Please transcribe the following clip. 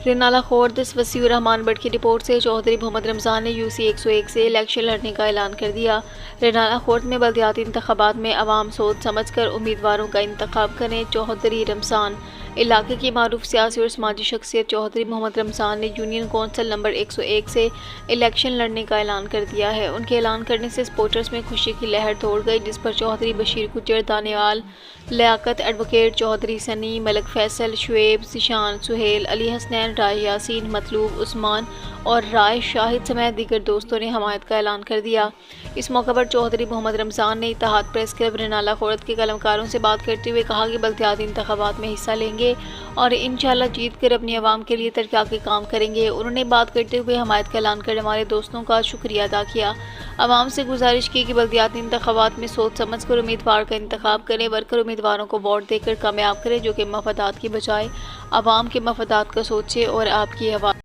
رینالہ خورد وسیع الرحمان بٹ کی رپورٹ سے چوہدری محمد رمضان نے UC 101 سے الیکشن لڑنے کا اعلان کر دیا۔ رینالہ خورد میں بلدیاتی انتخابات میں عوام سوچ سمجھ کر امیدواروں کا انتخاب کریں۔ چوہدری رمضان علاقے کی معروف سیاسی اور سماجی شخصیت چوہدری محمد رمضان نے یونین کونسل نمبر 101 سے الیکشن لڑنے کا اعلان کر دیا ہے۔ ان کے اعلان کرنے سے سپورٹرز میں خوشی کی لہر دوڑ گئی، جس پر چوہدری بشیر گجر، دانیال لیاقت، ایڈوکیٹ چوہدری سنی، ملک فیصل، شعیب، ذیشان، سہیل، علی حسنین، رائے یاسین، مطلوب، عثمان اور رائے شاہد سمیت دیگر دوستوں نے حمایت کا اعلان کر دیا۔ اس موقع پر چوہدری محمد رمضان نے اتحاد پریس کلب رینالہ خورد کے قلمکاروں سے بات کرتے ہوئے کہا کہ بلدیاتی انتخابات میں حصہ لیں گے اور انشاءاللہ جیت کر اپنی عوام کے لیے ترقیاتی کام کریں گے۔ انہوں نے بات کرتے ہوئے حمایت کا اعلان کرنے والے دوستوں کا شکریہ ادا کیا۔ عوام سے گزارش کی کہ بلدیاتی انتخابات میں سوچ سمجھ کر امیدوار کا انتخاب کریں، ورکر امیدواروں کو ووٹ دے کر کامیاب کریں جو کہ مفادات کی بجائے عوام کے مفادات کا سوچے اور آپ کی آواز